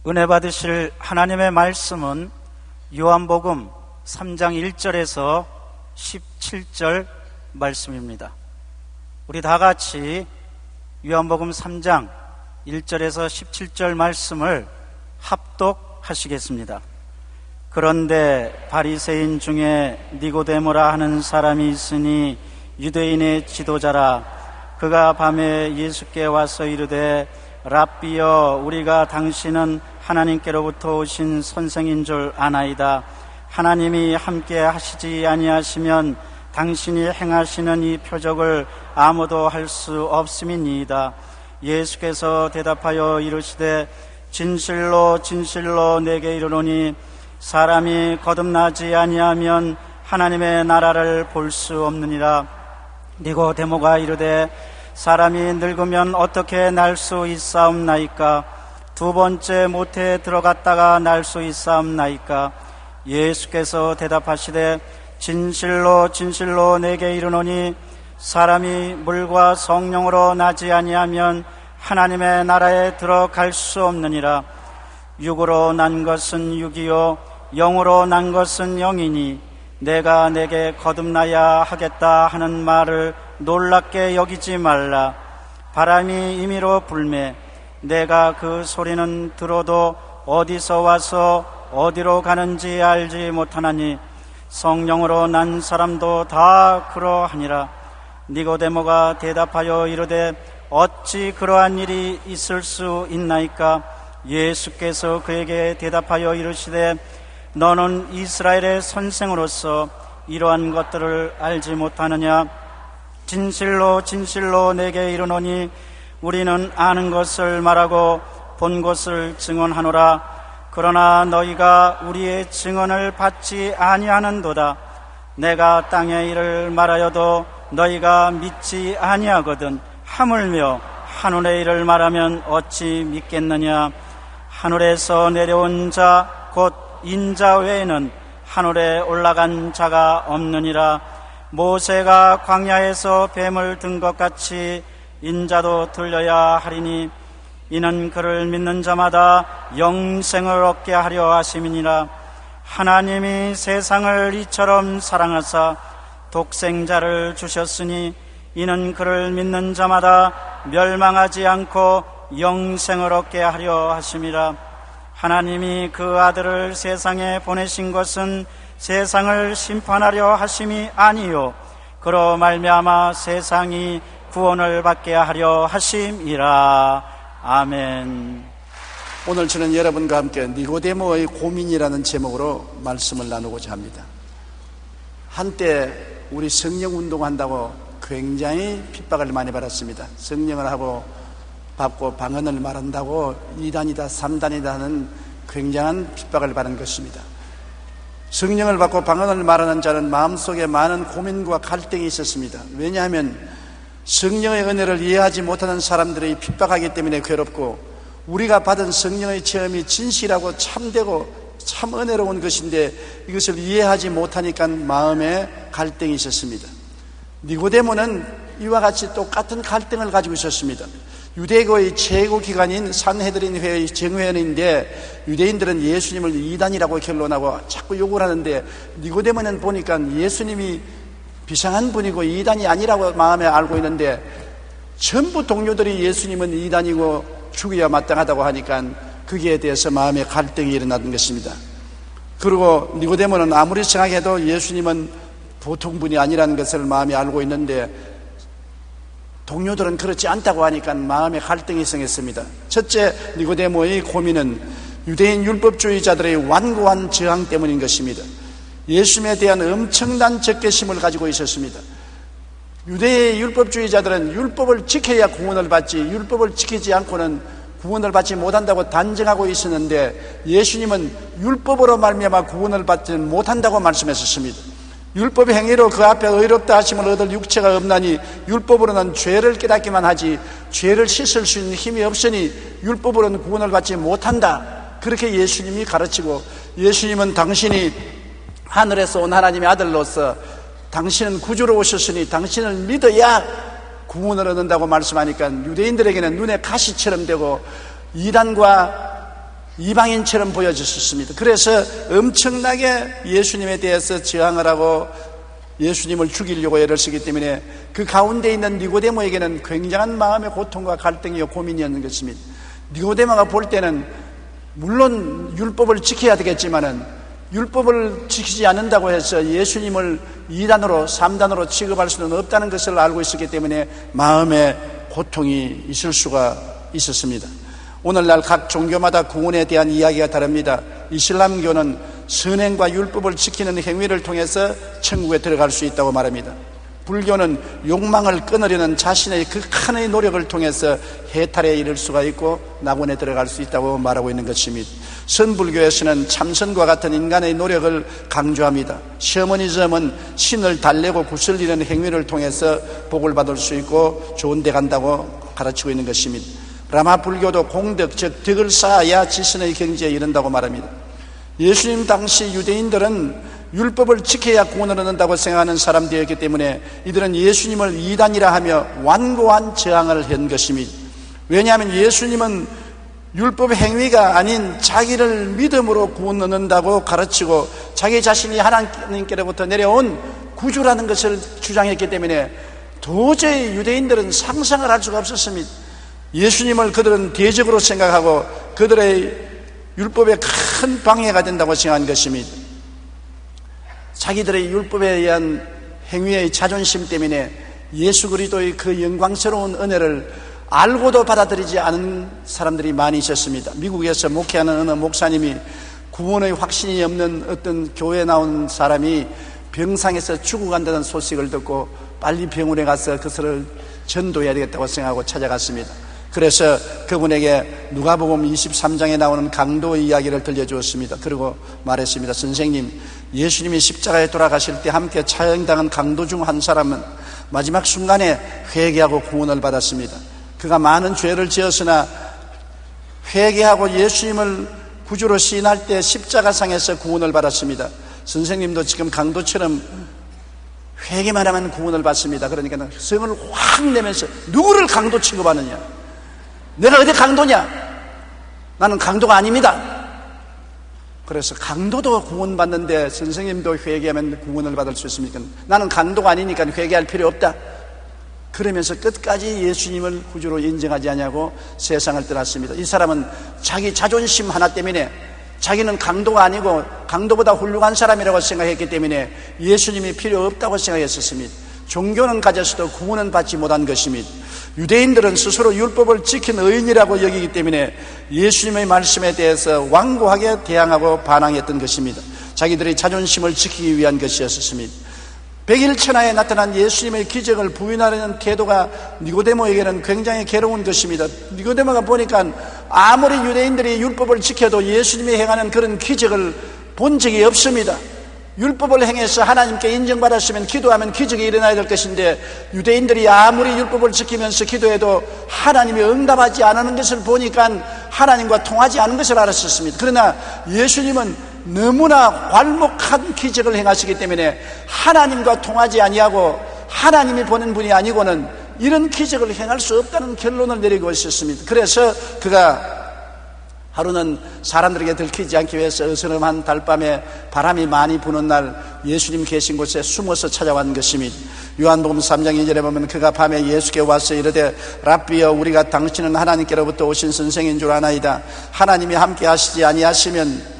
은혜 받으실 하나님의 말씀은 요한복음 3장 1절에서 17절 말씀입니다. 우리 다 같이 요한복음 3장 1절에서 17절 말씀을 합독하시겠습니다. 그런데 바리새인 중에 니고데모라 하는 사람이 있으니 유대인의 지도자라. 그가 밤에 예수께 와서 이르되 랍비여, 우리가 당신은 하나님께로부터 오신 선생인 줄 아나이다. 하나님이 함께 하시지 아니하시면 당신이 행하시는 이 표적을 아무도 할 수 없음이니이다. 예수께서 대답하여 이르시되 진실로 진실로 내게 이르노니 사람이 거듭나지 아니하면 하나님의 나라를 볼 수 없느니라. 니고데모가 이르되 사람이 늙으면 어떻게 날 수 있사옵나이까? 두 번째 모태에 들어갔다가 날 수 있사옵나이까? 예수께서 대답하시되 진실로 진실로 내게 이르노니 사람이 물과 성령으로 나지 아니하면 하나님의 나라에 들어갈 수 없느니라. 육으로 난 것은 육이요 영으로 난 것은 영이니 내가 내게 거듭나야 하겠다 하는 말을 놀랍게 여기지 말라. 바람이 임의로 불매 내가 그 소리는 들어도 어디서 와서 어디로 가는지 알지 못하나니 성령으로 난 사람도 다 그러하니라. 니고데모가 대답하여 이르되 어찌 그러한 일이 있을 수 있나이까? 예수께서 그에게 대답하여 이르시되 너는 이스라엘의 선생으로서 이러한 것들을 알지 못하느냐? 진실로 진실로 내게 이르노니 우리는 아는 것을 말하고 본 것을 증언하노라. 그러나 너희가 우리의 증언을 받지 아니하는도다. 내가 땅의 일을 말하여도 너희가 믿지 아니하거든. 하물며 하늘의 일을 말하면 어찌 믿겠느냐? 하늘에서 내려온 자 곧 인자 외에는 하늘에 올라간 자가 없느니라. 모세가 광야에서 뱀을 든 것 같이 인자도 들려야 하리니 이는 그를 믿는 자마다 영생을 얻게 하려 하심이니라. 하나님이 세상을 이처럼 사랑하사 독생자를 주셨으니 이는 그를 믿는 자마다 멸망하지 않고 영생을 얻게 하려 하심이라. 하나님이 그 아들을 세상에 보내신 것은 세상을 심판하려 하심이 아니요 그로 말미암아 세상이 구원을 받게 하려 하심이라. 아멘. 오늘 저는 여러분과 함께 니고데모의 고민이라는 제목으로 말씀을 나누고자 합니다. 한때 우리 성령 운동한다고 굉장히 핍박을 많이 받았습니다. 성령을 받고 방언을 말한다고 2단이다 3단이다 하는 굉장한 핍박을 받은 것입니다. 성령을 받고 방언을 말하는 자는 마음속에 많은 고민과 갈등이 있었습니다. 왜냐하면 성령의 은혜를 이해하지 못하는 사람들이 핍박하기 때문에 괴롭고, 우리가 받은 성령의 체험이 진실하고 참되고 참 은혜로운 것인데 이것을 이해하지 못하니까 마음에 갈등이 있었습니다. 니고데모는 이와 같이 똑같은 갈등을 가지고 있었습니다. 유대교의 최고 기관인 산헤드린 회의 정회원인데 유대인들은 예수님을 이단이라고 결론하고 자꾸 욕을 하는데, 니고데모는 보니까 예수님이 비상한 분이고 이단이 아니라고 마음에 알고 있는데 전부 동료들이 예수님은 이단이고 죽여야 마땅하다고 하니까 거기에 대해서 마음에 갈등이 일어나는 것입니다. 그리고 니고데모는 아무리 생각해도 예수님은 보통 분이 아니라는 것을 마음에 알고 있는데 동료들은 그렇지 않다고 하니까 마음에 갈등이 생겼습니다. 첫째, 니고데모의 고민은 유대인 율법주의자들의 완고한 저항 때문인 것입니다. 예수님에 대한 엄청난 적개심을 가지고 있었습니다. 유대의 율법주의자들은 율법을 지켜야 구원을 받지 율법을 지키지 않고는 구원을 받지 못한다고 단정하고 있었는데, 예수님은 율법으로 말미암아 구원을 받지 못한다고 말씀하셨습니다. 율법의 행위로 그 앞에 의롭다 하심을 얻을 육체가 없나니 율법으로는 죄를 깨닫기만 하지 죄를 씻을 수 있는 힘이 없으니 율법으로는 구원을 받지 못한다. 그렇게 예수님이 가르치고, 예수님은 당신이 하늘에서 온 하나님의 아들로서 당신은 구주로 오셨으니 당신을 믿어야 구원을 얻는다고 말씀하니까 유대인들에게는 눈에 가시처럼 되고, 이단과 이방인처럼 보여졌습니다. 그래서 엄청나게 예수님에 대해서 저항을 하고 예수님을 죽이려고 애를 쓰기 때문에 그 가운데 있는 니고데모에게는 굉장한 마음의 고통과 갈등이요 고민이었는 것입니다. 니고데모가 볼 때는 물론 율법을 지켜야 되겠지만은 율법을 지키지 않는다고 해서 예수님을 2단으로 3단으로 취급할 수는 없다는 것을 알고 있었기 때문에 마음의 고통이 있을 수가 있었습니다. 오늘날 각 종교마다 구원에 대한 이야기가 다릅니다. 이슬람교는 선행과 율법을 지키는 행위를 통해서 천국에 들어갈 수 있다고 말합니다. 불교는 욕망을 끊으려는 자신의 극한의 노력을 통해서 해탈에 이를 수가 있고 낙원에 들어갈 수 있다고 말하고 있는 것입니다. 선불교에서는 참선과 같은 인간의 노력을 강조합니다. 셔머니즘은 신을 달래고 구슬리는 행위를 통해서 복을 받을 수 있고 좋은 데 간다고 가르치고 있는 것입니다. 라마 불교도 공덕, 즉 덕을 쌓아야 지선의 경지에 이른다고 말합니다. 예수님 당시 유대인들은 율법을 지켜야 구원을 얻는다고 생각하는 사람들이었기 때문에 이들은 예수님을 이단이라 하며 완고한 저항을 한 것입니다. 왜냐하면 예수님은 율법 행위가 아닌 자기를 믿음으로 구원 얻는다고 가르치고 자기 자신이 하나님께로부터 내려온 구주라는 것을 주장했기 때문에 도저히 유대인들은 상상을 할 수가 없었습니다. 예수님을 그들은 대적으로 생각하고 그들의 율법에 큰 방해가 된다고 생각한 것입니다. 자기들의 율법에 의한 행위의 자존심 때문에 예수 그리스도의 그 영광스러운 은혜를 알고도 받아들이지 않은 사람들이 많이 있었습니다. 미국에서 목회하는 어느 목사님이 구원의 확신이 없는 어떤 교회에 나온 사람이 병상에서 죽어간다는 소식을 듣고 빨리 병원에 가서 그것을 전도해야 되겠다고 생각하고 찾아갔습니다. 그래서 그분에게 누가복음 23장에 나오는 강도의 이야기를 들려주었습니다. 그리고 말했습니다. 선생님, 예수님이 십자가에 돌아가실 때 함께 처형당한 강도 중 한 사람은 마지막 순간에 회개하고 구원을 받았습니다. 그가 많은 죄를 지었으나 회개하고 예수님을 구주로 시인할 때 십자가상에서 구원을 받았습니다. 선생님도 지금 강도처럼 회개만 하면 구원을 받습니다. 그러니까 성을 확 내면서 누구를 강도 취급하느냐? 내가 어디 강도냐? 나는 강도가 아닙니다. 그래서 강도도 구원받는데 선생님도 회개하면 구원을 받을 수 있습니까? 나는 강도가 아니니까 회개할 필요 없다. 그러면서 끝까지 예수님을 구주로 인정하지 않냐고 세상을 떠났습니다. 이 사람은 자기 자존심 하나 때문에 자기는 강도가 아니고 강도보다 훌륭한 사람이라고 생각했기 때문에 예수님이 필요 없다고 생각했었습니다. 종교는 가졌어도 구원은 받지 못한 것입니다. 유대인들은 스스로 율법을 지킨 의인이라고 여기기 때문에 예수님의 말씀에 대해서 완고하게 대항하고 반항했던 것입니다. 자기들의 자존심을 지키기 위한 것이었습니다. 백일천하에 나타난 예수님의 기적을 부인하려는 태도가 니고데모에게는 굉장히 괴로운 것입니다. 니고데모가 보니까 아무리 유대인들이 율법을 지켜도 예수님이 행하는 그런 기적을 본 적이 없습니다. 율법을 행해서 하나님께 인정받았으면 기도하면 기적이 일어나야 될 것인데 유대인들이 아무리 율법을 지키면서 기도해도 하나님이 응답하지 않는 것을 보니까 하나님과 통하지 않은 것을 알았었습니다. 그러나 예수님은 너무나 괄목한 기적을 행하시기 때문에 하나님과 통하지 아니하고 하나님이 보는 분이 아니고는 이런 기적을 행할 수 없다는 결론을 내리고 있었습니다. 그래서 그가 하루는 사람들에게 들키지 않기 위해서 어스름한 달밤에 바람이 많이 부는 날 예수님 계신 곳에 숨어서 찾아왔는 것입니다. 요한복음 3장 2절에 보면 그가 밤에 예수께 와서 이르되 랍비여 우리가 당신은 하나님께로부터 오신 선생인 줄 아나이다. 하나님이 함께 하시지 아니하시면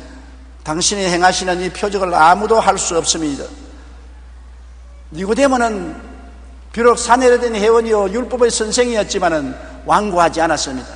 당신이 행하시는 이 표적을 아무도 할 수 없습니다. 니고데모는 비록 사내로 된 회원이요 율법의 선생이었지만은 완고하지 않았습니다.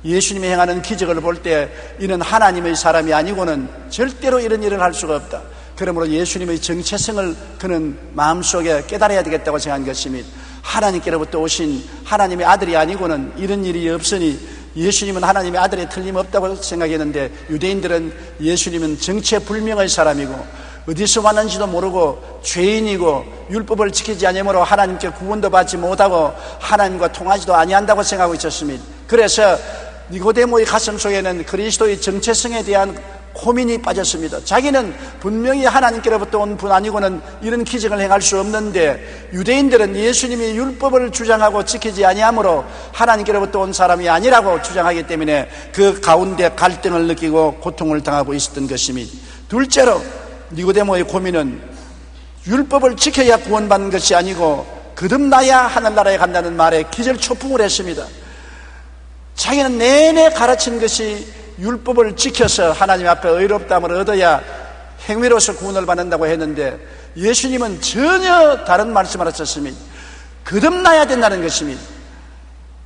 예수님이 행하는 기적을 볼 때 이는 하나님의 사람이 아니고는 절대로 이런 일을 할 수가 없다. 그러므로 예수님의 정체성을 그는 마음속에 깨달아야 되겠다고 생각한 것입니다. 하나님께로부터 오신 하나님의 아들이 아니고는 이런 일이 없으니 예수님은 하나님의 아들에 틀림없다고 생각했는데 유대인들은 예수님은 정체불명의 사람이고 어디서 왔는지도 모르고 죄인이고 율법을 지키지 않으므로 하나님께 구원도 받지 못하고 하나님과 통하지도 아니한다고 생각하고 있었습니다. 그래서 니고데모의 가슴 속에는 그리스도의 정체성에 대한 고민이 빠졌습니다. 자기는 분명히 하나님께로부터 온 분 아니고는 이런 기적을 행할 수 없는데, 유대인들은 예수님이 율법을 주장하고 지키지 아니하므로 하나님께로부터 온 사람이 아니라고 주장하기 때문에 그 가운데 갈등을 느끼고 고통을 당하고 있었던 것입니다. 둘째로 니고데모의 고민은 율법을 지켜야 구원받는 것이 아니고 거듭나야 하늘나라에 간다는 말에 기절초풍을 했습니다. 자기는 내내 가르친 것이 율법을 지켜서 하나님 앞에 의롭다함을 얻어야 행위로서 구원을 받는다고 했는데, 예수님은 전혀 다른 말씀을 하셨습니다. 거듭나야 된다는 것입니다.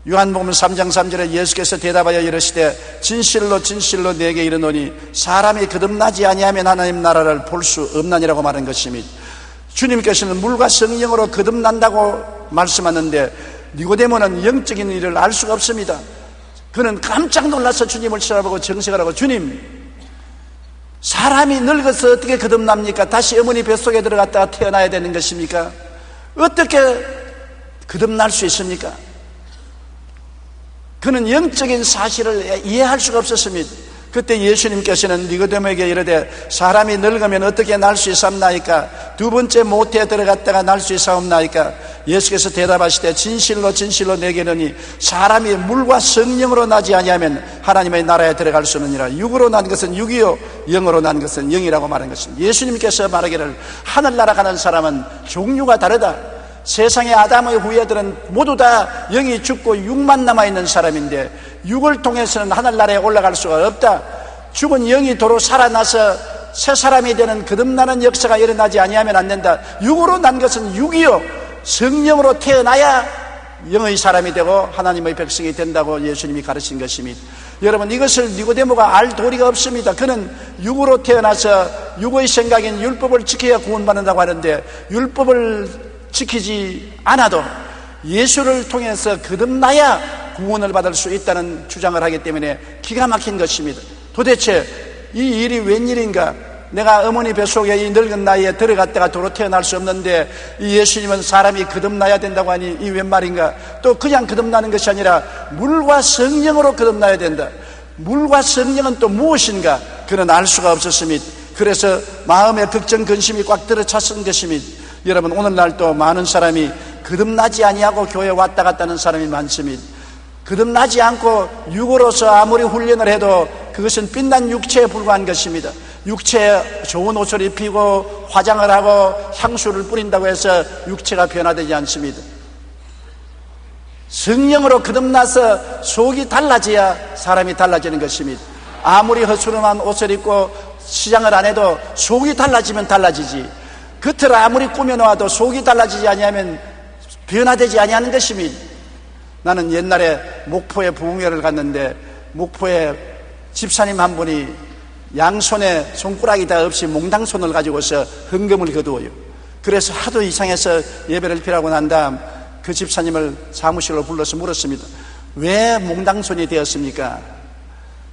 요한복음 3장 3절에 예수께서 대답하여 이르시되 진실로 진실로 내게 이르노니 사람이 거듭나지 아니하면 하나님 나라를 볼 수 없나니라고 말한 것입니다. 주님께서는 물과 성령으로 거듭난다고 말씀하는데, 니고데모는 영적인 일을 알 수가 없습니다. 그는 깜짝 놀라서 주님을 쳐다보고 정색을 하고, 주님, 사람이 늙어서 어떻게 거듭납니까? 다시 어머니 뱃속에 들어갔다가 태어나야 되는 것입니까? 어떻게 거듭날 수 있습니까? 그는 영적인 사실을 이해할 수가 없었습니다. 그때 예수님께서는 니고데모에게 이르되 사람이 늙으면 어떻게 날 수 있사옵나이까? 두 번째 모태에 들어갔다가 날 수 있사옵나이까? 예수께서 대답하시되 진실로 진실로 내게 이르니 사람이 물과 성령으로 나지 아니하면 하나님의 나라에 들어갈 수 없느니라. 육으로 난 것은 육이요 영으로 난 것은 영이라고 말한 것입니다. 예수님께서 말하기를 하늘나라 가는 사람은 종류가 다르다. 세상의 아담의 후예들은 모두 다 영이 죽고 육만 남아있는 사람인데, 육을 통해서는 하늘나라에 올라갈 수가 없다. 죽은 영이 도로 살아나서 새 사람이 되는 거듭나는 역사가 일어나지 아니하면 안 된다. 육으로 난 것은 육이요 성령으로 태어나야 영의 사람이 되고 하나님의 백성이 된다고 예수님이 가르친 것입니다. 여러분, 이것을 니고데모가 알 도리가 없습니다. 그는 육으로 태어나서 육의 생각인 율법을 지켜야 구원받는다고 하는데, 율법을 지키지 않아도 예수를 통해서 거듭나야 구원을 받을 수 있다는 주장을 하기 때문에 기가 막힌 것입니다. 도대체 이 일이 웬일인가? 내가 어머니 뱃속에 이 늙은 나이에 들어갔다가 도로 태어날 수 없는데 이 예수님은 사람이 거듭나야 된다고 하니 이 웬 말인가? 또 그냥 거듭나는 것이 아니라 물과 성령으로 거듭나야 된다. 물과 성령은 또 무엇인가? 그는 알 수가 없었습니다. 그래서 마음에 걱정 근심이 꽉 들어찼은 것입니다. 여러분, 오늘날 또 많은 사람이 거듭나지 아니하고 교회에 왔다 갔다 하는 사람이 많습니다. 거듭나지 않고 육으로서 아무리 훈련을 해도 그것은 빛난 육체에 불과한 것입니다. 육체에 좋은 옷을 입히고 화장을 하고 향수를 뿌린다고 해서 육체가 변화되지 않습니다. 성령으로 거듭나서 속이 달라져야 사람이 달라지는 것입니다. 아무리 허술한 옷을 입고 시장을 안 해도 속이 달라지면 달라지지, 겉을 아무리 꾸며놓아도 속이 달라지지 아니하면 변화되지 아니하는 것입니다. 나는 옛날에 목포에 부흥회를 갔는데, 목포에 집사님 한 분이 양손에 손가락이 다 없이 몽당손을 가지고서 헌금을 거두어요. 그래서 하도 이상해서 예배를 피하고 난 다음 그 집사님을 사무실로 불러서 물었습니다. 왜 몽당손이 되었습니까?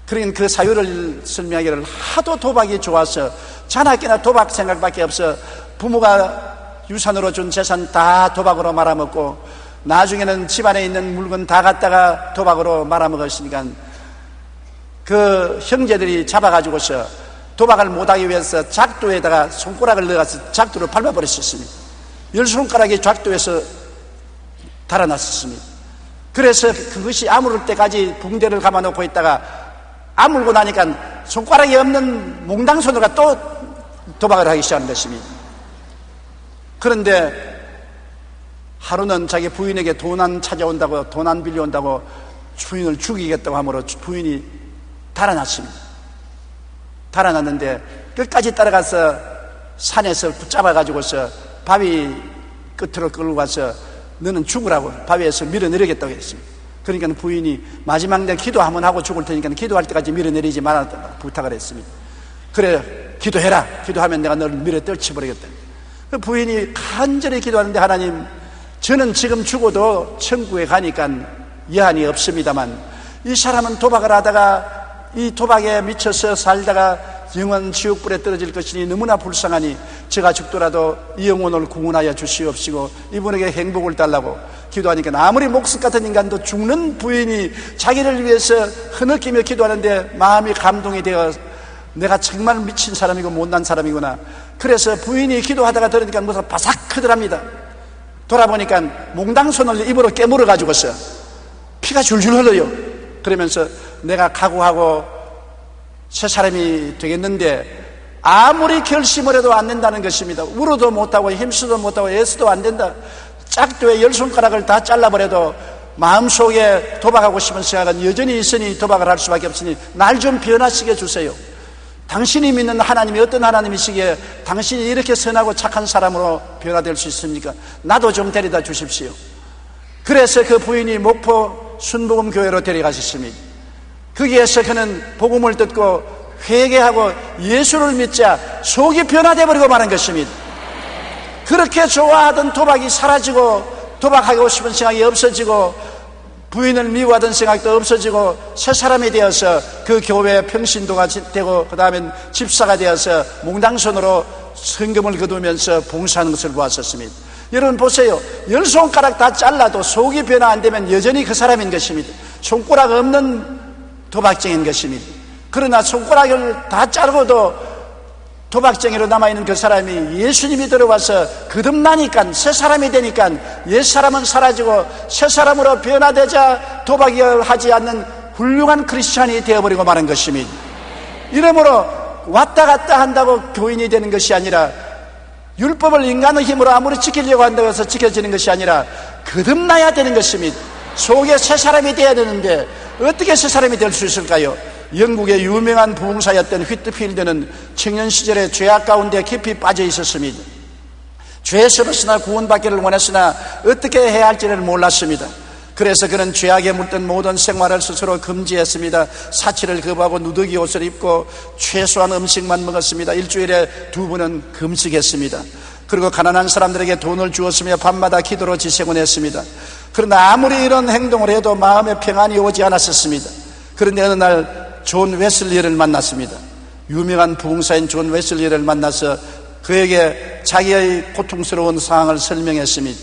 그러긴 그 사유를 설명하기를 하도 도박이 좋아서 자나깨나 도박 생각밖에 없어 부모가 유산으로 준 재산 다 도박으로 말아먹고 나중에는 집안에 있는 물건 다 갖다가 도박으로 말아먹었으니까 그 형제들이 잡아가지고서 도박을 못하기 위해서 작두에다가 손가락을 넣어서 작두를 밟아버렸었습니다. 10손가락이 작두에서 달아났었습니다. 그래서 그것이 아무를 때까지 붕대를 감아놓고 있다가 아물고 나니까 손가락이 없는 몽당손으로 또 도박을 하기 시작한 것입니다. 그런데 하루는 자기 부인에게 돈 안 찾아온다고, 돈 안 빌려온다고 부인을 죽이겠다고 하므로 부인이 달아났습니다. 달아났는데 끝까지 따라가서 산에서 붙잡아가지고서 바위 끝으로 끌고 가서 너는 죽으라고 바위에서 밀어내리겠다고 했습니다. 그러니까 부인이 마지막 날 기도 한번 하고 죽을 테니까 기도할 때까지 밀어내리지 말았다고 부탁을 했습니다. 그래, 기도해라. 기도하면 내가 너를 밀어 떨쳐버리겠다. 그 부인이 간절히 기도하는데, 하나님, 저는 지금 죽어도 천국에 가니까 여한이 없습니다만 이 사람은 도박을 하다가 이 도박에 미쳐서 살다가 영원 지옥불에 떨어질 것이니 너무나 불쌍하니 제가 죽더라도 이 영혼을 구원하여 주시옵시고 이분에게 행복을 달라고 기도하니까 아무리 목숨 같은 인간도 죽는 부인이 자기를 위해서 흐느끼며 기도하는데 마음이 감동이 되어 내가 정말 미친 사람이고 못난 사람이구나. 그래서 부인이 기도하다가 들으니까 무슨 바삭 크더랍니다. 돌아보니까 몽당손을 입으로 깨물어 가지고서 피가 줄줄 흘러요. 그러면서 내가 각오하고 새 사람이 되겠는데 아무리 결심을 해도 안 된다는 것입니다. 울어도 못하고 힘쓰도 못하고 애써도 안 된다. 짝도에 10손가락을 다 잘라버려도 마음속에 도박하고 싶은 생각은 여전히 있으니 도박을 할 수밖에 없으니 날 좀 변화시켜 주세요. 당신이 믿는 하나님이 어떤 하나님이시기에 당신이 이렇게 선하고 착한 사람으로 변화될 수 있습니까? 나도 좀 데려다 주십시오. 그래서 그 부인이 목포 순복음 교회로 데려가셨습니다. 거기에서 그는 복음을 듣고 회개하고 예수를 믿자 속이 변화되어 버리고 마는 것입니다. 그렇게 좋아하던 도박이 사라지고 도박하고 싶은 생각이 없어지고 부인을 미워하던 생각도 없어지고 새 사람이 되어서 그 교회에 평신도가 되고 그 다음엔 집사가 되어서 몽당손으로 성금을 거두면서 봉사하는 것을 보았었습니다. 여러분 보세요. 10손가락 다 잘라도 속이 변화 안 되면 여전히 그 사람인 것입니다. 손가락 없는 도박쟁이인 것입니다. 그러나 손가락을 다 자르고도 도박쟁이로 남아있는 그 사람이 예수님이 들어와서 거듭나니까 새 사람이 되니까 옛사람은 사라지고 새 사람으로 변화되자 도박을 하지 않는 훌륭한 크리스찬이 되어버리고 마는 것입니다. 이러므로 왔다 갔다 한다고 교인이 되는 것이 아니라 율법을 인간의 힘으로 아무리 지키려고 한다고 해서 지켜지는 것이 아니라 거듭나야 되는 것입니다. 속에 새 사람이 되어야 되는데 어떻게 새 사람이 될 수 있을까요? 영국의 유명한 부흥사였던 휘트필드는 청년 시절에 죄악 가운데 깊이 빠져 있었습니다. 죄스럽으나 구원받기를 원했으나 어떻게 해야 할지를 몰랐습니다. 그래서 그는 죄악에 물든 모든 생활을 스스로 금지했습니다. 사치를 거부하고 누더기 옷을 입고 최소한 음식만 먹었습니다. 일주일에 2번은 금식했습니다. 그리고 가난한 사람들에게 돈을 주었으며 밤마다 기도로 지새곤 했습니다. 그러나 아무리 이런 행동을 해도 마음에 평안이 오지 않았었습니다. 그런데 어느 날 존 웨슬리를 만났습니다. 유명한 부흥사인 존 웨슬리를 만나서 그에게 자기의 고통스러운 상황을 설명했습니다.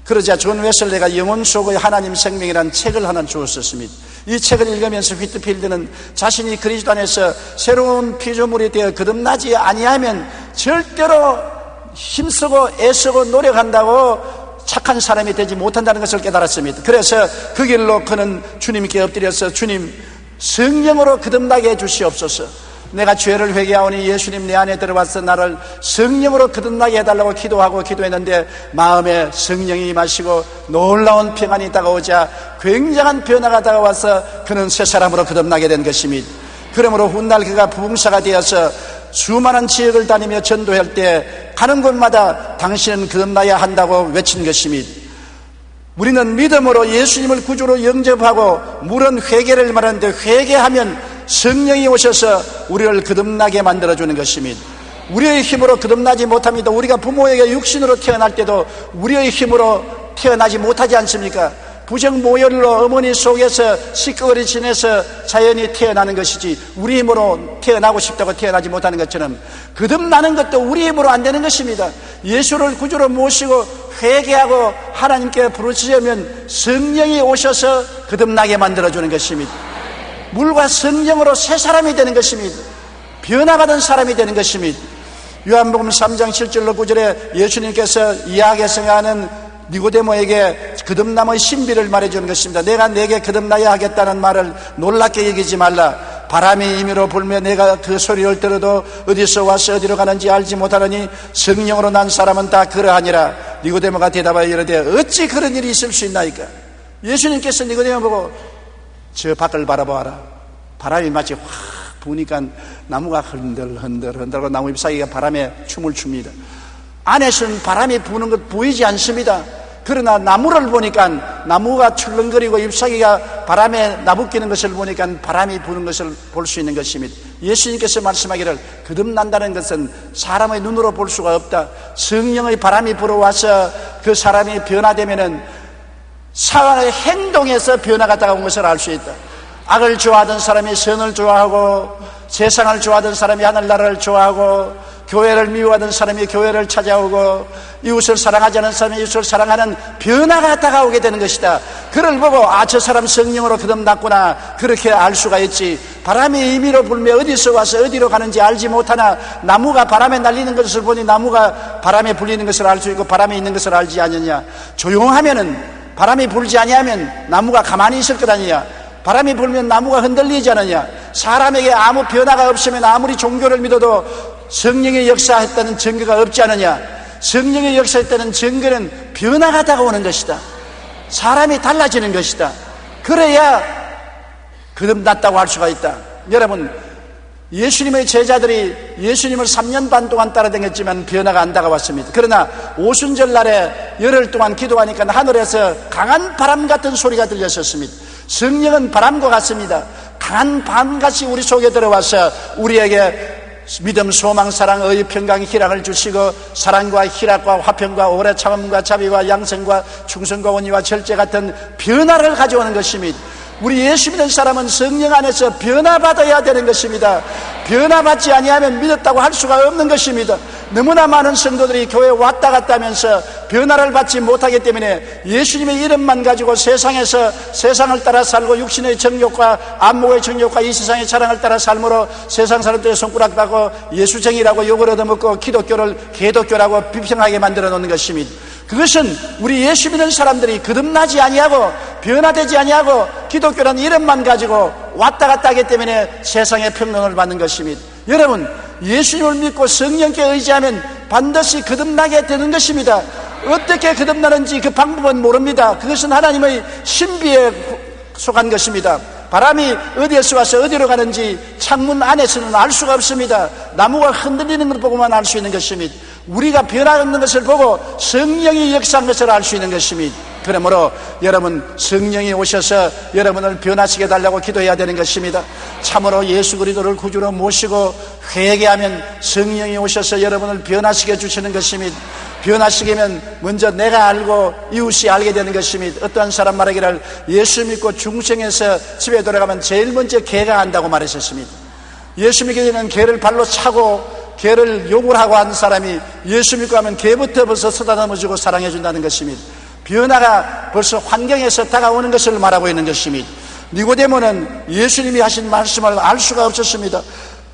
그러자 존 웨슬리가 영혼 속의 하나님 생명이라는 책을 하나 주었습니다. 이 책을 읽으면서 휘트필드는 자신이 그리스도 안에서 새로운 피조물이 되어 거듭나지 아니하면 절대로 힘쓰고 애쓰고 노력한다고 착한 사람이 되지 못한다는 것을 깨달았습니다. 그래서 그 길로 그는 주님께 엎드려서 주님 성령으로 거듭나게 해주시옵소서. 내가 죄를 회개하오니 예수님 내 안에 들어와서 나를 성령으로 거듭나게 해달라고 기도하고 기도했는데 마음에 성령이 임하시고 놀라운 평안이 다가오자 굉장한 변화가 다가와서 그는 새 사람으로 거듭나게 된 것입니다. 그러므로 훗날 그가 부흥사가 되어서 수많은 지역을 다니며 전도할 때 가는 곳마다 당신은 거듭나야 한다고 외친 것입니다. 우리는 믿음으로 예수님을 구주로 영접하고 물은 회개를 말하는데 회개하면 성령이 오셔서 우리를 거듭나게 만들어주는 것입니다. 우리의 힘으로 거듭나지 못합니다. 우리가 부모에게 육신으로 태어날 때도 우리의 힘으로 태어나지 못하지 않습니까? 부정모혈로 어머니 속에서 시꺼리 지내서 자연히 태어나는 것이지 우리 힘으로 태어나고 싶다고 태어나지 못하는 것처럼 거듭나는 것도 우리 힘으로 안 되는 것입니다. 예수를 구주로 모시고 회개하고 하나님께 부르짖으면 성령이 오셔서 거듭나게 만들어주는 것입니다. 물과 성령으로 새 사람이 되는 것입니다. 변화받은 사람이 되는 것입니다. 요한복음 3장 7절로 9절에 예수님께서 이야기에 생각하는 니고데모에게 거듭남의 신비를 말해주는 것입니다. 내가 내게 거듭나야 하겠다는 말을 놀랍게 여기지 말라. 바람이 임의로 불며 내가 그 소리를 들어도 어디서 와서 어디로 가는지 알지 못하느니 성령으로 난 사람은 다 그러하니라. 니고데모가 대답하여 이르되 어찌 그런 일이 있을 수 있나이까? 예수님께서 니고데모 보고 저 밖을 바라보아라. 바람이 마치 확 부니까 나무가 흔들흔들하고 나무 잎사귀가 바람에 춤을 춥니다. 안에서는 바람이 부는 것 보이지 않습니다. 그러나 나무를 보니까 나무가 출렁거리고 잎사귀가 바람에 나부끼는 것을 보니까 바람이 부는 것을 볼 수 있는 것입니다. 예수님께서 말씀하기를 거듭난다는 것은 사람의 눈으로 볼 수가 없다. 성령의 바람이 불어와서 그 사람이 변화되면은 사람의 행동에서 변화가 다가온 것을 알 수 있다. 악을 좋아하던 사람이 선을 좋아하고 세상을 좋아하던 사람이 하늘나라를 좋아하고 교회를 미워하던 사람이 교회를 찾아오고 이웃을 사랑하지 않는 사람이 이웃을 사랑하는 변화가 다가오게 되는 것이다. 그를 보고 저 사람 성령으로 거듭났구나, 그렇게 알 수가 있지. 바람이 임의로 불며 어디서 와서 어디로 가는지 알지 못하나 나무가 바람에 날리는 것을 보니 나무가 바람에 불리는 것을 알 수 있고 바람에 있는 것을 알지 않느냐. 조용하면은, 바람이 불지 아니하면 나무가 가만히 있을 것 아니냐. 바람이 불면 나무가 흔들리지 않느냐. 사람에게 아무 변화가 없으면 아무리 종교를 믿어도 성령의 역사했다는 증거가 없지 않느냐. 성령의 역사했다는 증거는 변화가 다가오는 것이다. 사람이 달라지는 것이다. 그래야 거듭났다고 할 수가 있다. 여러분, 예수님의 제자들이 예수님을 3년 반 동안 따라다녔지만 변화가 안 다가왔습니다. 그러나 오순절 날에 열흘 동안 기도하니까 하늘에서 강한 바람 같은 소리가 들렸었습니다. 성령은 바람과 같습니다. 강한 바람같이 우리 속에 들어와서 우리에게 믿음, 소망, 사랑, 의의, 평강, 희락을 주시고 사랑과 희락과 화평과 오래 참음과 자비와 양성과 충성과 온유와 절제 같은 변화를 가져오는 것입니다. 우리 예수 믿는 사람은 성령 안에서 변화받아야 되는 것입니다. 변화받지 아니하면 믿었다고 할 수가 없는 것입니다. 너무나 많은 성도들이 교회에 왔다 갔다 하면서 변화를 받지 못하기 때문에 예수님의 이름만 가지고 세상에서 세상을 따라 살고 육신의 정욕과 안목의 정욕과 이 세상의 자랑을 따라 삶으로 세상 사람들의 손가락 따고 예수쟁이라고 욕을 얻어먹고 기독교를 개독교라고 비평하게 만들어 놓는 것입니다. 그것은 우리 예수 믿는 사람들이 거듭나지 아니하고 변화되지 아니하고 기독교라는 이름만 가지고 왔다 갔다 하기 때문에 세상의 평론을 받는 것입니다. 여러분, 예수님을 믿고 성령께 의지하면 반드시 거듭나게 되는 것입니다. 어떻게 거듭나는지 그 방법은 모릅니다. 그것은 하나님의 신비에 속한 것입니다. 바람이 어디에서 와서 어디로 가는지 창문 안에서는 알 수가 없습니다. 나무가 흔들리는 걸 보고만 알 수 있는 것입니다. 우리가 변화없는 것을 보고 성령이 역사한 것을 알 수 있는 것입니다. 그러므로 여러분, 성령이 오셔서 여러분을 변화시켜 달라고 기도해야 되는 것입니다. 참으로 예수 그리스도를 구주로 모시고 회개하면 성령이 오셔서 여러분을 변화시켜 주시는 것입니다. 변화시키면 먼저 내가 알고 이웃이 알게 되는 것입니다. 어떠한 사람 말하기를 예수 믿고 중생에서 집에 돌아가면 제일 먼저 개가 안다고 말했었습니다. 예수 믿게 되면 개를 발로 차고 개를 욕을 하고 한 사람이 예수 믿고 하면 개부터 벌써 쓰다듬어주고 사랑해 준다는 것입니다. 변화가 벌써 환경에서 다가오는 것을 말하고 있는 것입니다. 니고데모는 예수님이 하신 말씀을 알 수가 없었습니다.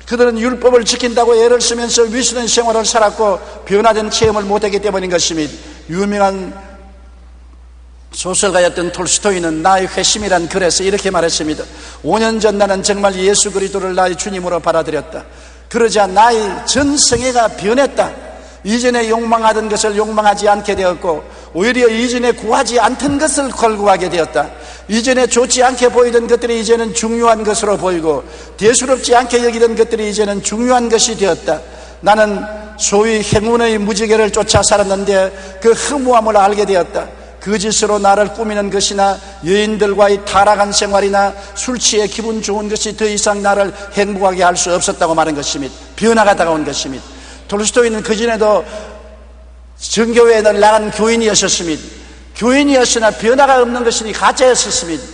그들은 율법을 지킨다고 애를 쓰면서 위선한 생활을 살았고 변화된 체험을 못했기 때문인 것입니다. 유명한 소설가였던 톨스토이는 나의 회심이란 글에서 이렇게 말했습니다. 5년 전 나는 정말 예수 그리스도를 나의 주님으로 받아들였다. 그러자 나의 전성애가 변했다. 이전에 욕망하던 것을 욕망하지 않게 되었고 오히려 이전에 구하지 않던 것을 걸구하게 되었다. 이전에 좋지 않게 보이던 것들이 이제는 중요한 것으로 보이고 대수롭지 않게 여기던 것들이 이제는 중요한 것이 되었다. 나는 소위 행운의 무지개를 쫓아 살았는데 그 허무함을 알게 되었다. 거짓으로 나를 꾸미는 것이나 여인들과의 타락한 생활이나 술 취해 기분 좋은 것이 더 이상 나를 행복하게 할 수 없었다고 말한 것입니다. 변화가 다가온 것입니다. 톨스토이는 그전에도 정교회에 나간 교인이었습니다. 교인이었으나 변화가 없는 것이니 가짜였습니다.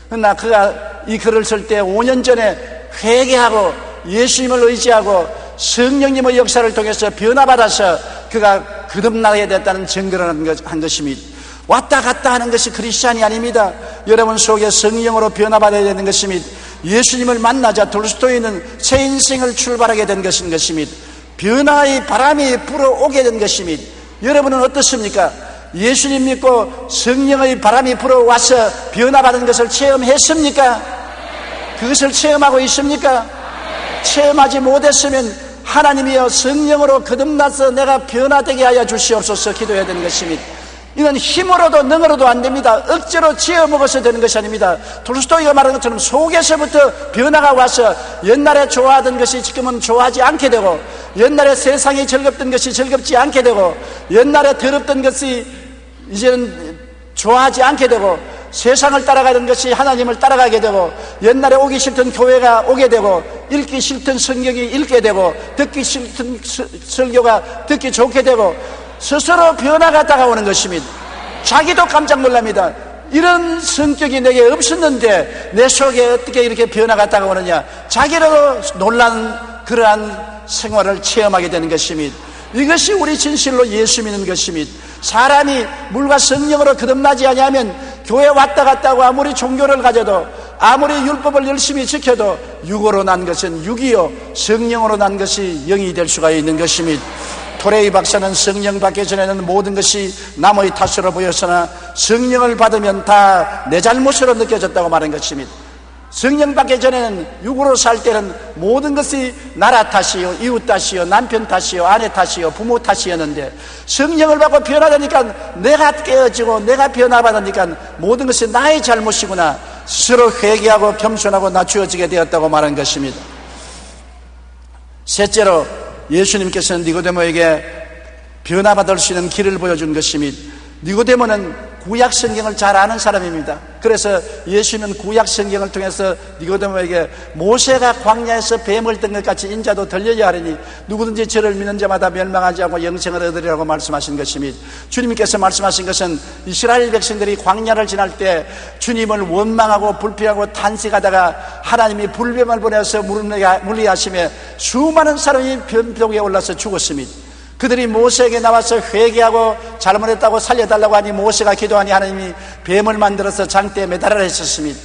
그러나 그가 이 글을 쓸 때 5년 전에 회개하고 예수님을 의지하고 성령님의 역사를 통해서 변화받아서 그가 거듭나게 됐다는 증거를 한 것입니다. 왔다 갔다 하는 것이 크리스찬이 아닙니다. 여러분 속에 성령으로 변화받아야 되는 것입니다. 예수님을 만나자 톨스토이는 새 인생을 출발하게 된 것입니다. 변화의 바람이 불어오게 된 것입니다. 여러분은 어떻습니까? 예수님 믿고 성령의 바람이 불어와서 변화받은 것을 체험했습니까? 그것을 체험하고 있습니까? 체험하지 못했으면 하나님이여 성령으로 거듭나서 내가 변화되게 하여 주시옵소서 기도해야 되는 것입니다. 이건 힘으로도 능으로도 안 됩니다. 억지로 지어먹어서 되는 것이 아닙니다. 톨스토이가 말한 것처럼 속에서부터 변화가 와서 옛날에 좋아하던 것이 지금은 좋아하지 않게 되고 옛날에 세상이 즐겁던 것이 즐겁지 않게 되고 옛날에 더럽던 것이 이제는 좋아하지 않게 되고 세상을 따라가는 것이 하나님을 따라가게 되고 옛날에 오기 싫던 교회가 오게 되고 읽기 싫던 성경이 읽게 되고 듣기 싫던 설교가 듣기 좋게 되고 스스로 변화가 다가오는 것입니다. 자기도 깜짝 놀랍니다. 이런 성격이 내게 없었는데 내 속에 어떻게 이렇게 변화가 다가오느냐. 자기도 놀란 그러한 생활을 체험하게 되는 것입니다. 이것이 우리 진실로 예수 믿는 것입니다. 사람이 물과 성령으로 거듭나지 아니하면 교회 왔다 갔다 하고 아무리 종교를 가져도 아무리 율법을 열심히 지켜도 육으로 난 것은 육이요 성령으로 난 것이 영이 될 수가 있는 것입니다. 토레이 박사는 성령 받기 전에는 모든 것이 남의 탓으로 보였으나 성령을 받으면 다 내 잘못으로 느껴졌다고 말한 것입니다. 성령 받기 전에는 육으로 살 때는 모든 것이 나라 탓이요, 이웃 탓이요, 남편 탓이요, 아내 탓이요, 부모 탓이었는데 성령을 받고 변화되니까 내가 깨어지고 내가 변화받으니까 모든 것이 나의 잘못이구나 스스로 회개하고 겸손하고 낮추어지게 되었다고 말한 것입니다. 셋째로 예수님께서는 니고데모에게 변화받을 수 있는 길을 보여준 것입니다. 니고데모는 구약 성경을 잘 아는 사람입니다. 그래서 예수님은 구약 성경을 통해서 니고데모에게 모세가 광야에서 뱀을 뜬 것 같이 인자도 들려야 하리니 누구든지 저를 믿는 자마다 멸망하지 않고 영생을 얻으리라고 말씀하신 것입니다. 주님께서 말씀하신 것은 이스라엘 백성들이 광야를 지날 때 주님을 원망하고 불평하고 탄식하다가 하나님이 불뱀을 보내서 물리하심에 수많은 사람이 변덕에 올라서 죽었습니다. 그들이 모세에게 나와서 회개하고 잘못했다고 살려달라고 하니 모세가 기도하니 하나님이 뱀을 만들어서 장대에 매달으라 했었습니다.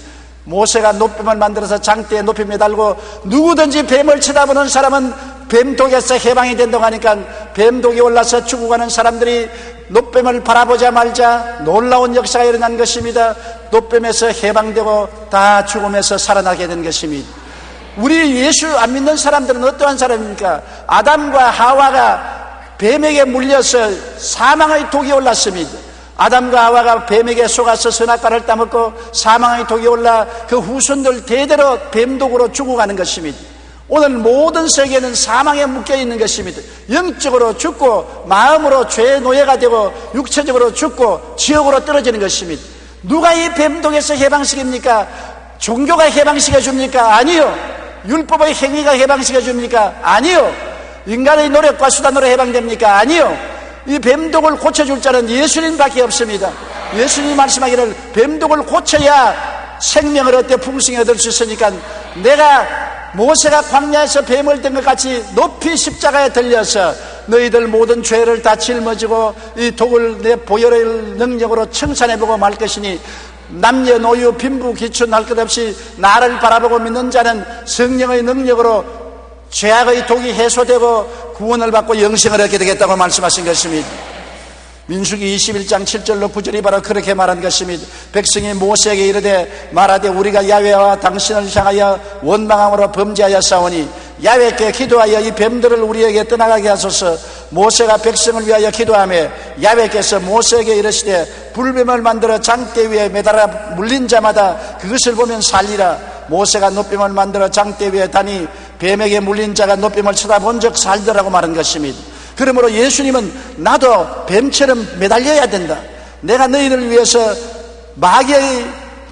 모세가 노뱀을 만들어서 장대에 높이 매달고 누구든지 뱀을 쳐다보는 사람은 뱀독에서 해방이 된다고 하니까 뱀독이 올라서 죽어가는 사람들이 노뱀을 바라보자 말자 놀라운 역사가 일어난 것입니다. 노뱀에서 해방되고 다 죽음에서 살아나게 된 것입니다. 우리 예수 안 믿는 사람들은 어떠한 사람입니까? 아담과 하와가 뱀에게 물려서 사망의 독이 올랐습니다. 아담과 하와가 뱀에게 속아서 선악과를 따먹고 사망의 독이 올라 그 후손들 대대로 뱀독으로 죽어가는 것입니다. 오늘 모든 세계는 사망에 묶여있는 것입니다. 영적으로 죽고 마음으로 죄의 노예가 되고 육체적으로 죽고 지옥으로 떨어지는 것입니다. 누가 이 뱀독에서 해방시킵니까? 종교가 해방시켜줍니까? 아니요. 율법의 행위가 해방시켜줍니까? 아니요. 인간의 노력과 수단으로 해방됩니까? 아니요. 이 뱀독을 고쳐줄 자는 예수님밖에 없습니다. 예수님이 말씀하기를 뱀독을 고쳐야 생명을 얻되 풍성히 얻을 수 있으니까 내가 모세가 광야에서 뱀을 든 것 같이 높이 십자가에 들려서 너희들 모든 죄를 다 짊어지고 이 독을 내 보혈의 능력으로 청산해보고 말 것이니 남녀노유 빈부 기춘 할 것 없이 나를 바라보고 믿는 자는 성령의 능력으로 죄악의 독이 해소되고 구원을 받고 영생을 얻게 되겠다고 말씀하신 것입니다. 민수기 21장 7절로 9절이 바로 그렇게 말한 것입니다. 백성이 모세에게 이르되 말하되 우리가 야훼와 당신을 향하여 원망함으로 범죄하여 싸우니 야훼께 기도하여 이 뱀들을 우리에게 떠나가게 하소서. 모세가 백성을 위하여 기도하며 야훼께서 모세에게 이르시되 불뱀을 만들어 장대 위에 매달아 물린 자마다 그것을 보면 살리라. 모세가 노뱀을 만들어 장대 위에 다니 뱀에게 물린 자가 노뱀을 쳐다본 적 살더라고 말한 것입니다. 그러므로 예수님은 나도 뱀처럼 매달려야 된다. 내가 너희를 위해서 마귀의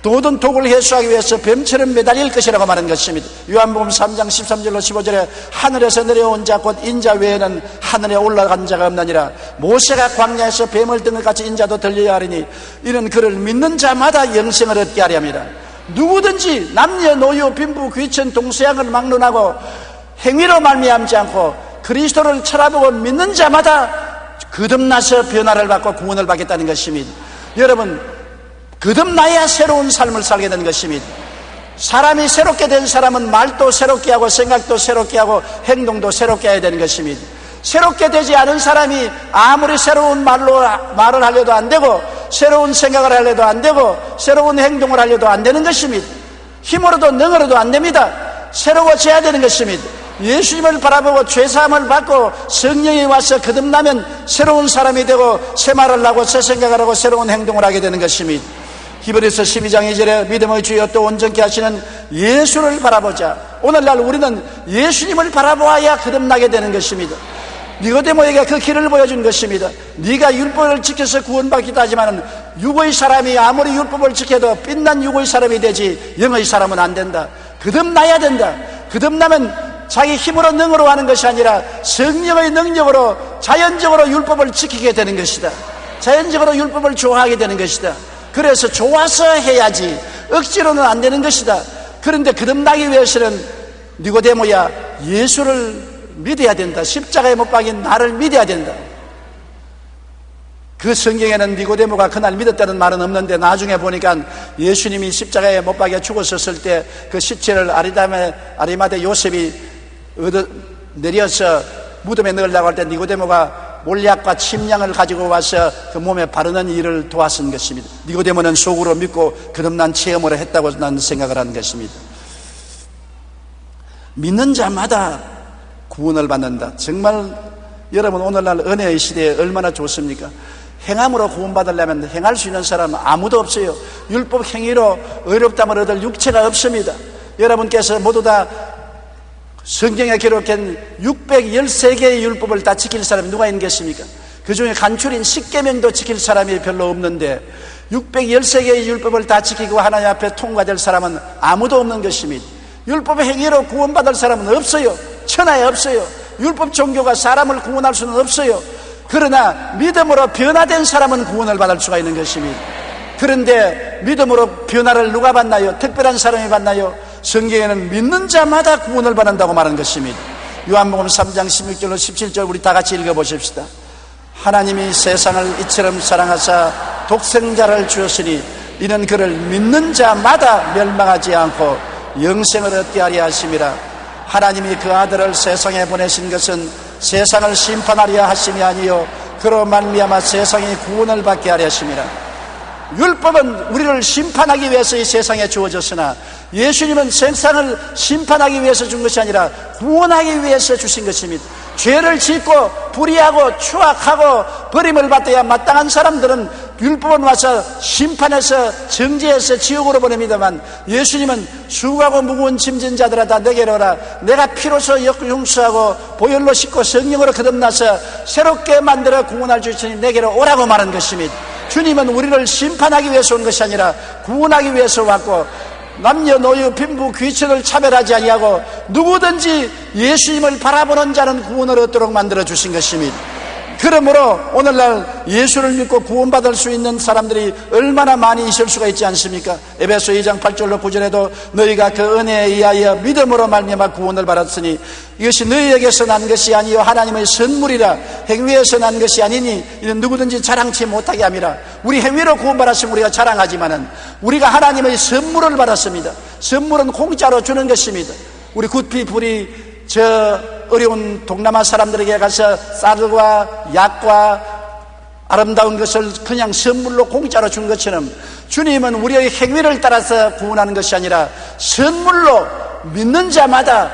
모든 독을 해소하기 위해서 뱀처럼 매달릴 것이라고 말한 것입니다. 요한복음 3장 13절로 15절에 하늘에서 내려온 자 곧 인자 외에는 하늘에 올라간 자가 없나니라. 모세가 광야에서 뱀을 든 것 같이 인자도 들려야 하리니 이는 그를 믿는 자마다 영생을 얻게 하려 함이라. 누구든지 남녀노유 빈부 귀천 동서양을 막론하고 행위로 말미암지 않고 그리스도를 쳐다보고 믿는 자마다 거듭나서 변화를 받고 구원을 받겠다는 것입니다. 여러분, 거듭나야 새로운 삶을 살게 되는 것입니다. 사람이 새롭게 된 사람은 말도 새롭게 하고 생각도 새롭게 하고 행동도 새롭게 해야 되는 것입니다. 새롭게 되지 않은 사람이 아무리 새로운 말을 하려도 안 되고 새로운 생각을 하려도 안 되고 새로운 행동을 하려도 안 되는 것입니다. 힘으로도 능으로도 안 됩니다. 새로워져야 되는 것입니다. 예수님을 바라보고 죄사함을 받고 성령이 와서 거듭나면 새로운 사람이 되고 새 말을 하고 새 생각을 하고 새로운 행동을 하게 되는 것입니다. 히브리서 12장 2절에 믿음의 주여 또 온전케 하시는 예수를 바라보자. 오늘날 우리는 예수님을 바라보아야 거듭나게 되는 것입니다. 니고데모에게 그 길을 보여준 것입니다. 네가 율법을 지켜서 구원받기도 하지만 육의 사람이 아무리 율법을 지켜도 빛난 육의 사람이 되지 영의 사람은 안 된다. 거듭나야 된다. 거듭나면 자기 힘으로 능으로 하는 것이 아니라 성령의 능력으로 자연적으로 율법을 지키게 되는 것이다. 자연적으로 율법을 좋아하게 되는 것이다. 그래서 좋아서 해야지 억지로는 안 되는 것이다. 그런데 거듭나기 위해서는 니고데모야 예수를 믿어야 된다. 십자가에 못 박인 나를 믿어야 된다. 그 성경에는 니고데모가 그날 믿었다는 말은 없는데 나중에 보니까 예수님이 십자가에 못 박여 죽었었을 때 그 시체를 아리마대 요셉이 내려서 무덤에 넣으려고 할 때 니고데모가 몰약과 침량을 가지고 와서 그 몸에 바르는 일을 도왔은 것입니다. 니고데모는 속으로 믿고 거듭난 체험을 했다고 나는 생각을 하는 것입니다. 믿는 자마다 구원을 받는다. 정말 여러분 오늘날 은혜의 시대에 얼마나 좋습니까? 행함으로 구원받으려면 행할 수 있는 사람은 아무도 없어요. 율법 행위로 의롭다함을 얻을 육체가 없습니다. 여러분께서 모두 다 성경에 기록한 613개의 율법을 다 지킬 사람이 누가 있는 것입니까? 그 중에 간출인 10계명도 지킬 사람이 별로 없는데 613개의 율법을 다 지키고 하나님 앞에 통과될 사람은 아무도 없는 것입니다. 율법 행위로 구원받을 사람은 없어요. 천하에 없어요. 율법 종교가 사람을 구원할 수는 없어요. 그러나 믿음으로 변화된 사람은 구원을 받을 수가 있는 것입니다. 그런데 믿음으로 변화를 누가 받나요? 특별한 사람이 받나요? 성경에는 믿는 자마다 구원을 받는다고 말한 것입니다. 요한복음 3장 16절로 17절 우리 다 같이 읽어보십시다. 하나님이 세상을 이처럼 사랑하사 독생자를 주었으니 이는 그를 믿는 자마다 멸망하지 않고 영생을 얻게 하려 하심이라. 하나님이 그 아들을 세상에 보내신 것은 세상을 심판하려 하심이 아니요 그로 말미암아 세상이 구원을 받게 하려 하심이라. 율법은 우리를 심판하기 위해서 이 세상에 주어졌으나 예수님은 세상을 심판하기 위해서 준 것이 아니라 구원하기 위해서 주신 것입니다. 죄를 짓고 불의하고 추악하고 버림을 받아야 마땅한 사람들은 율법은 와서 심판해서 정죄해서 지옥으로 보냅니다만 예수님은 수고하고 무거운 짐진 자들아 다 내게로 오라. 내가 피로서 용서하고 보혈로 씻고 성령으로 거듭나서 새롭게 만들어 구원할 수 있으니 내게로 오라고 말한 것입니다. 주님은 우리를 심판하기 위해서 온 것이 아니라 구원하기 위해서 왔고 남녀노유 빈부 귀천을 차별하지 아니하고 누구든지 예수님을 바라보는 자는 구원을 얻도록 만들어 주신 것입니다. 그러므로 오늘날 예수를 믿고 구원받을 수 있는 사람들이 얼마나 많이 있을 수가 있지 않습니까? 에베소 2장 8절로 9절에도 너희가 그 은혜에 의하여 믿음으로 말미암아 구원을 받았으니 이것이 너희에게서 난 것이 아니요 하나님의 선물이라. 행위에서 난 것이 아니니 이는 누구든지 자랑치 못하게 함이라. 우리 행위로 구원받았으면 우리가 자랑하지만은 우리가 하나님의 선물을 받았습니다. 선물은 공짜로 주는 것입니다. 우리 굿피풀이 저 어려운 동남아 사람들에게 가서 쌀과 약과 아름다운 것을 그냥 선물로 공짜로 준 것처럼 주님은 우리의 행위를 따라서 구원하는 것이 아니라 선물로 믿는 자마다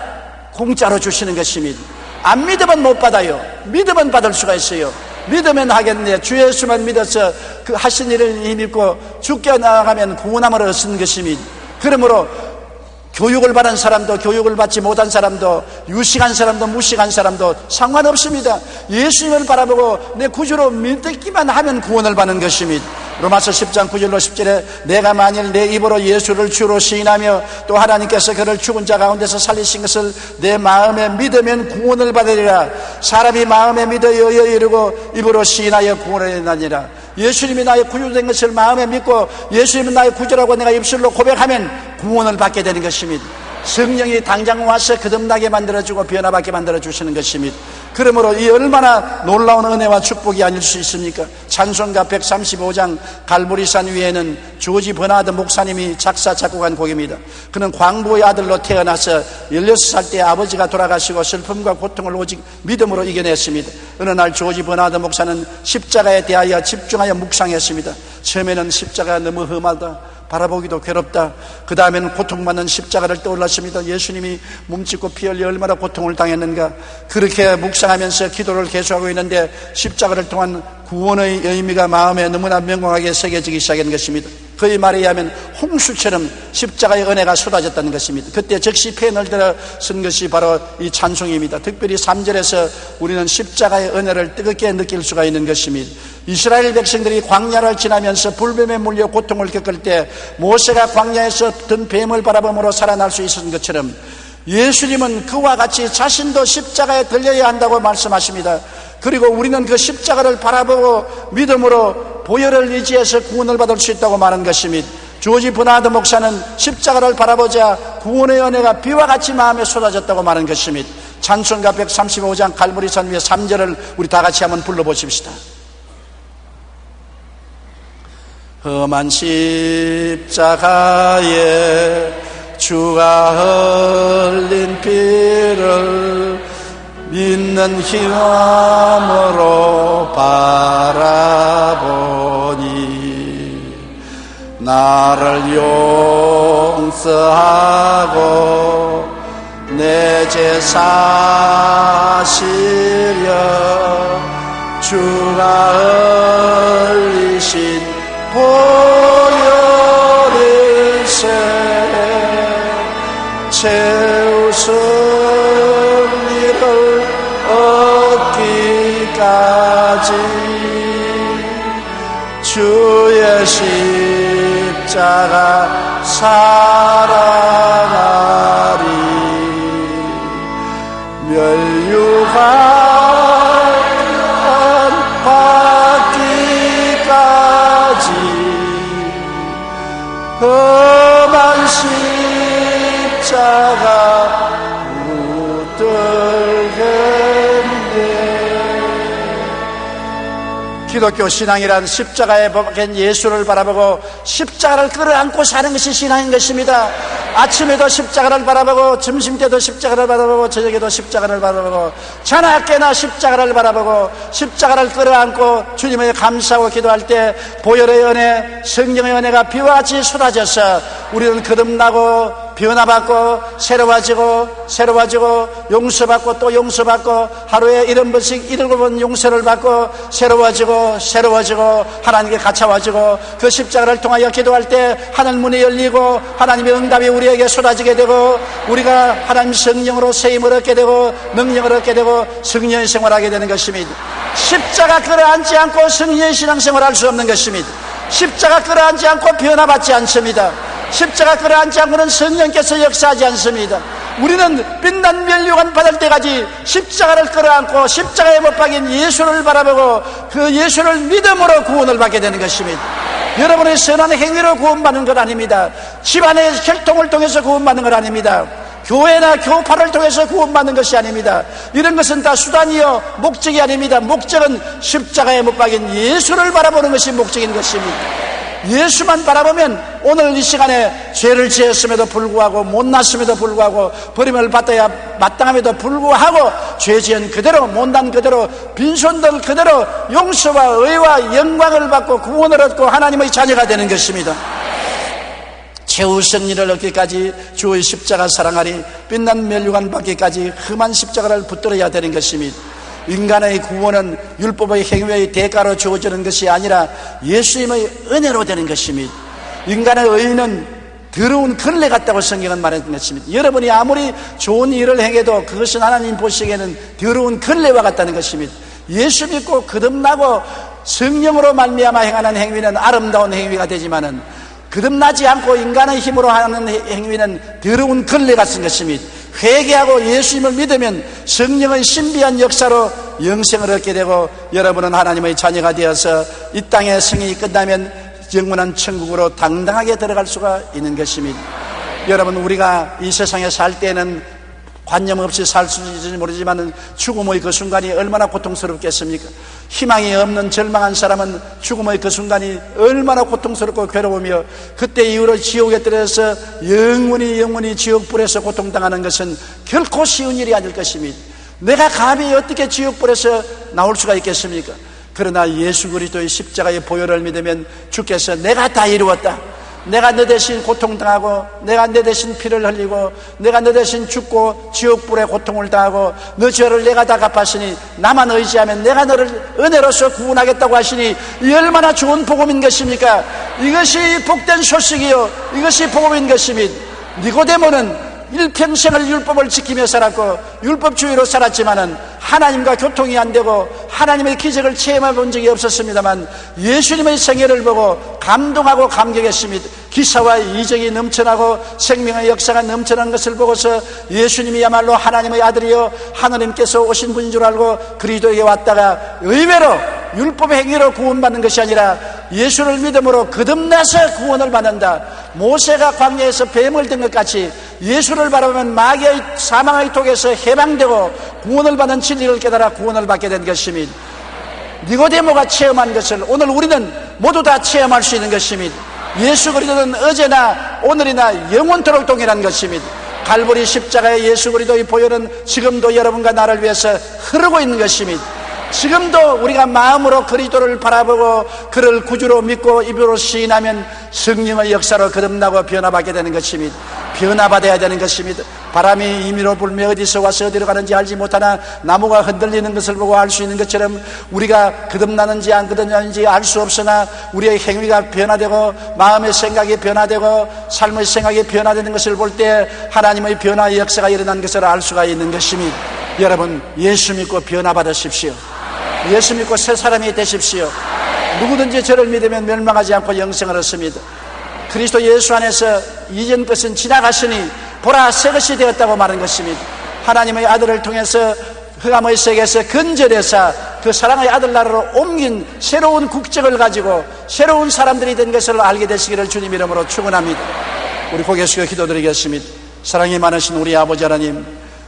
공짜로 주시는 것입니다. 안 믿으면 못 받아요. 믿으면 받을 수가 있어요. 믿으면 하겠네. 주 예수만 믿어서 그 하신 일을 믿고 죽게 나아가면 구원함을 얻는 것입니다. 그러므로 교육을 받은 사람도 교육을 받지 못한 사람도 유식한 사람도 무식한 사람도 상관없습니다. 예수님을 바라보고 내 구주로 믿기만 하면 구원을 받는 것입니다. 로마서 10장 9절로 10절에 내가 만일 내 입으로 예수를 주로 시인하며 또 하나님께서 그를 죽은 자 가운데서 살리신 것을 내 마음에 믿으면 구원을 받으리라. 사람이 마음에 믿어 이르고 입으로 시인하여 구원을 얻느니라. 예수님이 나의 구주된 것을 마음에 믿고 예수님은 나의 구주라고 내가 입술로 고백하면 구원을 받게 되는 것입니다. 성령이 당장 와서 거듭나게 만들어주고 변화받게 만들어주시는 것입니다. 그러므로 이 얼마나 놀라운 은혜와 축복이 아닐 수 있습니까? 찬송가 135장 갈보리산 위에는 조지 버나드 목사님이 작사 작곡한 곡입니다. 그는 광부의 아들로 태어나서 16살 때 아버지가 돌아가시고 슬픔과 고통을 오직 믿음으로 이겨냈습니다. 어느 날 조지 버나드 목사는 십자가에 대하여 집중하여 묵상했습니다. 처음에는 십자가가 너무 험하다, 바라보기도 괴롭다. 그 다음에는 고통받는 십자가를 떠올랐습니다. 예수님이 몸짓고 피 흘려 얼마나 고통을 당했는가. 그렇게 묵상하면서 기도를 계속하고 있는데 십자가를 통한 구원의 의미가 마음에 너무나 명확하게 새겨지기 시작한 것입니다. 그의 말에 의하면 홍수처럼 십자가의 은혜가 쏟아졌다는 것입니다. 그때 즉시 펜을 들어 쓴 것이 바로 이 찬송입니다. 특별히 3절에서 우리는 십자가의 은혜를 뜨겁게 느낄 수가 있는 것입니다. 이스라엘 백성들이 광야를 지나면서 불뱀에 물려 고통을 겪을 때 모세가 광야에서 든 뱀을 바라봄으로 살아날 수 있었던 것처럼 예수님은 그와 같이 자신도 십자가에 들려야 한다고 말씀하십니다. 그리고 우리는 그 십자가를 바라보고 믿음으로 보혈을 의지해서 구원을 받을 수 있다고 말한 것입니다. 조지 버나드 목사는 십자가를 바라보자 구원의 은혜가 비와 같이 마음에 쏟아졌다고 말한 것입니다. 찬송가 135장 갈보리산 위에 3절을 우리 다 같이 한번 불러보십시다. 험한 십자가에 주가 흘린 피를 믿는 힘으로 바라보니 나를 용서하고 내 죄 사시려 주가 흘리신 보혈일세 최후 승리를 얻기까지 주의 십자가 사랑하리 멸류관 받기까지 험한 십자가 붙들겠네. 기독교 신앙이란 십자가에 박힌 예수를 바라보고 십자가를 끌어안고 사는 것이 신앙인 것입니다. 아침에도 십자가를 바라보고 점심때도 십자가를 바라보고 저녁에도 십자가를 바라보고 자나깨나 십자가를 바라보고 십자가를 끌어안고 주님의 감사하고 기도할 때 보혈의 은혜, 성령의 은혜가 비와 같이 쏟아져서 우리는 거듭나고 변화받고 새로워지고 용서받고 또 용서받고 하루에 7번씩 7번 용서를 받고 새로워지고 하나님께 갇혀와지고 그 십자가를 통하여 기도할 때 하늘 문이 열리고 하나님의 응답이 우리에게 쏟아지게 되고 우리가 하나님 성령으로 세임을 얻게 되고 능력을 얻게 되고 성령의 생활하게 되는 것입니다. 십자가 끌어안지 않고 성령의 신앙생활할 수 없는 것입니다. 십자가 끌어안지 않고 변화받지 않습니다. 십자가 끌어안지 않고는 성령께서 역사하지 않습니다. 우리는 빛난 멸류관 받을 때까지 십자가를 끌어안고 십자가에 못 박인 예수를 바라보고 그 예수를 믿음으로 구원을 받게 되는 것입니다. 여러분의 선한 행위로 구원받는 것 아닙니다. 집안의 혈통을 통해서 구원받는 것 아닙니다. 교회나 교파를 통해서 구원받는 것이 아닙니다. 이런 것은 다 수단이요 목적이 아닙니다. 목적은 십자가에 못 박인 예수를 바라보는 것이 목적인 것입니다. 예수만 바라보면 오늘 이 시간에 죄를 지었음에도 불구하고 못났음에도 불구하고 버림을 받아야 마땅함에도 불구하고 죄 지은 그대로 못난 그대로 빈손들 그대로 용서와 의와 영광을 받고 구원을 얻고 하나님의 자녀가 되는 것입니다. 최후 승리를 얻기까지 주의 십자가 사랑하리 빛난 멸류관 받기까지 험한 십자가를 붙들어야 되는 것입니다. 인간의 구원은 율법의 행위의 대가로 주어지는 것이 아니라 예수님의 은혜로 되는 것입니다. 인간의 의는 더러운 걸레 같다고 성경은 말하는 것입니다. 여러분이 아무리 좋은 일을 행해도 그것은 하나님 보시기에는 더러운 걸레와 같다는 것입니다. 예수 믿고 거듭나고 성령으로 말미암아 행하는 행위는 아름다운 행위가 되지만은 거듭나지 않고 인간의 힘으로 하는 행위는 더러운 걸레 같은 것입니다. 회개하고 예수님을 믿으면 성령의 신비한 역사로 영생을 얻게 되고 여러분은 하나님의 자녀가 되어서 이 땅의 생이 끝나면 영원한 천국으로 당당하게 들어갈 수가 있는 것입니다. 여러분 우리가 이 세상에 살 때는 관념 없이 살 수 있을지 모르지만 죽음의 그 순간이 얼마나 고통스럽겠습니까? 희망이 없는 절망한 사람은 죽음의 그 순간이 얼마나 고통스럽고 괴로우며 그때 이후로 지옥에 떨어져서 영원히 지옥불에서 고통당하는 것은 결코 쉬운 일이 아닐 것입니다. 내가 감히 어떻게 지옥불에서 나올 수가 있겠습니까? 그러나 예수 그리스도의 십자가의 보혈을 믿으면 주께서 내가 다 이루었다, 내가 너 대신 고통당하고 내가 너 대신 피를 흘리고 내가 너 대신 죽고 지옥불에 고통을 당하고 너 죄를 내가 다 갚았으니 나만 의지하면 내가 너를 은혜로서 구원하겠다고 하시니 이 얼마나 좋은 복음인 것입니까? 이것이 복된 소식이요 이것이 복음인 것입니다. 니고데모는 일평생을 율법을 지키며 살았고 율법주의로 살았지만은 하나님과 교통이 안 되고 하나님의 기적을 체험해 본 적이 없었습니다만 예수님의 생애를 보고 감동하고 감격했습니다. 기사와 이적이 넘쳐나고 생명의 역사가 넘쳐난 것을 보고서 예수님이야말로 하나님의 아들이요 하나님께서 오신 분인 줄 알고 그리스도에게 왔다가 의외로 율법의 행위로 구원받는 것이 아니라 예수를 믿음으로 거듭나서 구원을 받는다. 모세가 광야에서 뱀을 든 것 같이 예수를 바라보면 마귀의 사망의 독에서 해방되고 구원을 받는 진리를 깨달아 구원을 받게 된 것입니다. 니고데모가 체험한 것을 오늘 우리는 모두 다 체험할 수 있는 것입니다. 예수 그리스도는 어제나 오늘이나 영원토록 동일한 것입니다. 갈보리 십자가의 예수 그리스도의 보혈은 지금도 여러분과 나를 위해서 흐르고 있는 것입니다. 지금도 우리가 마음으로 그리스도를 바라보고 그를 구주로 믿고 입으로 시인하면 성령의 역사로 거듭나고 변화받게 되는 것입니다. 변화받아야 되는 것입니다. 바람이 임의로 불며 어디서 와서 어디로 가는지 알지 못하나 나무가 흔들리는 것을 보고 알 수 있는 것처럼 우리가 거듭나는지 안 거듭나는지 알 수 없으나 우리의 행위가 변화되고 마음의 생각이 변화되고 삶의 생각이 변화되는 것을 볼 때 하나님의 변화의 역사가 일어난 것을 알 수가 있는 것입니다. 여러분, 예수 믿고 변화받으십시오. 예수 믿고 새 사람이 되십시오. 누구든지 저를 믿으면 멸망하지 않고 영생을 얻습니다. 그리스도 예수 안에서 이전 것은 지나갔으니 보라 새 것이 되었다고 말한 것입니다. 하나님의 아들을 통해서 흑암의 세계에서 건져내사 그 사랑의 아들 나라로 옮긴 새로운 국적을 가지고 새로운 사람들이 된 것을 알게 되시기를 주님 이름으로 축원합니다. 우리 고개 숙여 기도드리겠습니다. 사랑이 많으신 우리 아버지 하나님,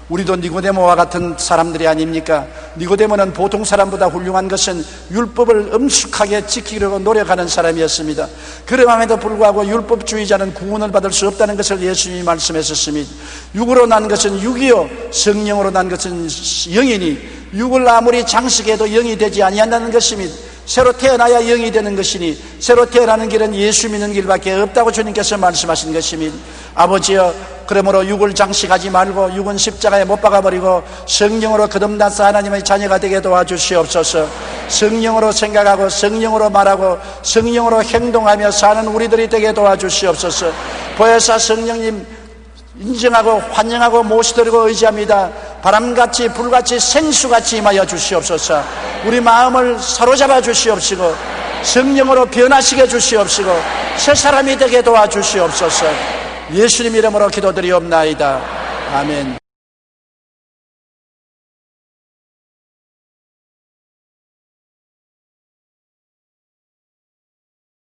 우리도 니고데모와 같은 사람들이 아닙니까? 니고데모는 보통 사람보다 훌륭한 것은 율법을 엄숙하게 지키려고 노력하는 사람이었습니다. 그럼에도 불구하고 율법주의자는 구원을 받을 수 없다는 것을 예수님이 말씀하셨습니다. 육으로 난 것은 육이요 성령으로 난 것은 영이니 육을 아무리 장식해도 영이 되지 아니한다는 것입니다. 새로 태어나야 영이 되는 것이니 새로 태어나는 길은 예수 믿는 길밖에 없다고 주님께서 말씀하신 것입니다. 아버지여, 그러므로 육을 장식하지 말고 육은 십자가에 못 박아버리고 성령으로 거듭나서 하나님의 자녀가 되게 도와주시옵소서. 성령으로 생각하고 성령으로 말하고 성령으로 행동하며 사는 우리들이 되게 도와주시옵소서. 보혜사 성령님 인정하고 환영하고 모시드리고 의지합니다. 바람같이 불같이 생수같이 임하여 주시옵소서. 우리 마음을 사로잡아 주시옵시고 성령으로 변화시켜 주시옵시고 새 사람이 되게 도와주시옵소서. 예수님 이름으로 기도드리옵나이다. 아멘.